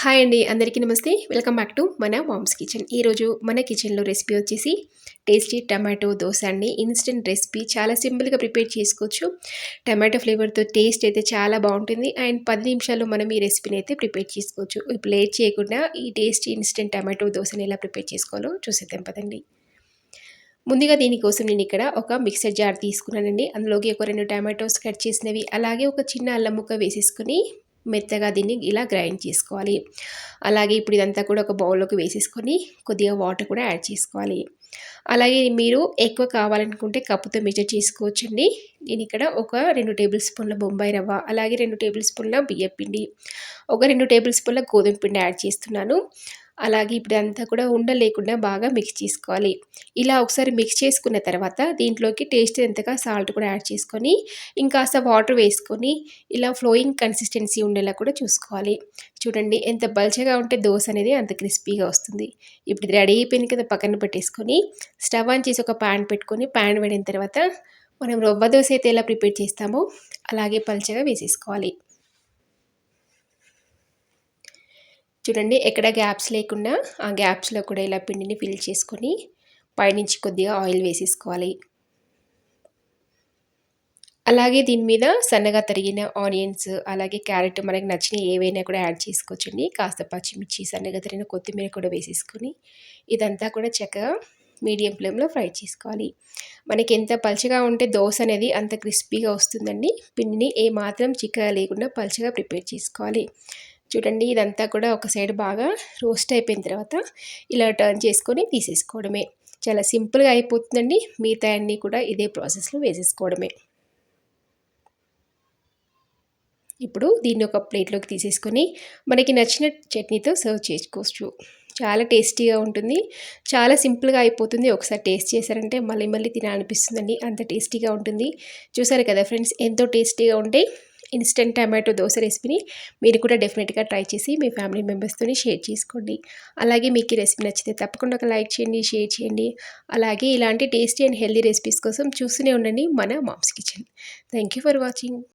Hi అండి. అందరికీ నమస్తే. వెల్కమ్ బ్యాక్ టు మన మామ్స్ కిచెన్. ఈరోజు మన కిచెన్‌లో రెసిపీ వచ్చేసి టేస్టీ టమాటో దోస అండి. ఇన్‌స్టంట్ రెసిపీ చాలా సింపుల్‌గా ప్రిపేర్ చేసుకోవచ్చు. టమాటో ఫ్లేవర్‌తో టేస్ట్ అయితే చాలా బావుంటుంది. అండ్ 10 నిమిషాల్లో మనం ఈ రెసిపీని అయితే ప్రిపేర్ చేసుకోవచ్చు. ఇప్పుడు లేట్ చేయకుండా ఈ టేస్టీ ఇన్‌స్టంట్ టమాటో దోసని ఎలా ప్రిపేర్ చేసుకోవాలో చూసేద్దాం పదండి. ముందుగా దీనికోసం నేను ఇక్కడ ఒక మిక్సర్ జార్ తీసుకున్నానండి. అందులోకి ఒక 2 టమాటోస్ కట్ చేసినవి, అలాగే ఒక చిన్న అల్లం ముక్క వేసేసుకొని మెత్తగా దీన్ని ఇలా గ్రైండ్ చేసుకోవాలి. అలాగే ఇప్పుడు ఇదంతా కూడా ఒక బౌల్లోకి వేసేసుకొని కొద్దిగా వాటర్ కూడా యాడ్ చేసుకోవాలి. అలాగే మీరు ఎక్కువ కావాలనుకుంటే కప్పుతో మెజర్ చేసుకోవచ్చండి. నేను ఇక్కడ ఒక 2 టేబుల్ స్పూన్ల బొంబాయి రవ్వ, అలాగే 2 టేబుల్ స్పూన్ల బియ్యపిండి, ఒక 2 టేబుల్ స్పూన్ల గోధుమ పిండి యాడ్ చేస్తున్నాను. అలాగే ఇప్పుడు అంతా కూడా ఉండలు లేకుండా బాగా మిక్స్ చేసుకోవాలి. ఇలా ఒకసారి మిక్స్ చేసుకున్న తర్వాత దీంట్లోకి టేస్ట్ ఎంతగా సాల్ట్ కూడా యాడ్ చేసుకొని, ఇంకాస్త వాటర్ వేసుకొని ఇలా ఫ్లోయింగ్ కన్సిస్టెన్సీ ఉండేలా కూడా చూసుకోవాలి. చూడండి ఎంత పల్చగా ఉంటే దోస అనేది అంత క్రిస్పీగా వస్తుంది. ఇప్పుడు ఇది రెడీ అయిపోయింది కదా, పక్కన పెట్టేసుకొని స్టవ్ ఆన్ చేసి ఒక ప్యాన్ పెట్టుకొని, ప్యాన్ వేడిన తర్వాత మనం రవ్వ దోస అయితే ఎలా ప్రిపేర్ చేస్తామో అలాగే పల్చగా వేసేసుకోవాలి. చూడండి ఎక్కడ గ్యాప్స్ లేకుండా ఆ గ్యాప్స్లో కూడా ఇలా పిండిని ఫిల్ చేసుకొని పైనుంచి కొద్దిగా ఆయిల్ వేసేసుకోవాలి. అలాగే దీని మీద సన్నగా తరిగిన ఆనియన్స్, అలాగే క్యారెట్ మనకు నచ్చిన ఏవైనా కూడా యాడ్ చేసుకోవచ్చండి. కాస్త పచ్చిమిర్చి, సన్నగా తరిగిన కొత్తిమీర కూడా వేసేసుకొని ఇదంతా కూడా చక్కగా మీడియం ఫ్లేమ్లో ఫ్రై చేసుకోవాలి. మనకి ఎంత పలుచగా ఉంటే దోస అనేది అంత క్రిస్పీగా వస్తుందండి. పిండిని ఏమాత్రం చిక్కగా లేకుండా పలుచగా ప్రిపేర్ చేసుకోవాలి. చూడండి ఇదంతా కూడా ఒక సైడ్ బాగా రోస్ట్ అయిపోయిన తర్వాత ఇలా టర్న్ చేసుకొని తీసేసుకోవడమే. చాలా సింపుల్గా అయిపోతుందండి. మిగతా అన్నీ కూడా ఇదే ప్రాసెస్లో వేసేసుకోవడమే. ఇప్పుడు దీన్ని ఒక ప్లేట్లోకి తీసేసుకొని మనకి నచ్చిన చట్నీతో సర్వ్ చేసుకోవచ్చు. చాలా టేస్టీగా ఉంటుంది. చాలా సింపుల్గా అయిపోతుంది. ఒకసారి టేస్ట్ చేశారంటే మళ్ళీ మళ్ళీ తినాలనిపిస్తుందండి, అంత టేస్టీగా ఉంటుంది. చూసారు కదా ఫ్రెండ్స్, ఎంతో టేస్టీగా ఉంటే ఇన్స్టెంట్ టమాటో దోస రెసిపీని మీరు కూడా డెఫినెట్గా ట్రై చేసి మీ ఫ్యామిలీ మెంబర్స్తో షేర్ చేసుకోండి. అలాగే మీకు ఈ రెసిపీ నచ్చితే తప్పకుండా ఒక లైక్ చేయండి, షేర్ చేయండి. అలాగే ఇలాంటి టేస్టీ అండ్ హెల్తీ రెసిపీస్ కోసం చూస్తూనే ఉండండి మన Mom's Kitchen. Thank you for watching.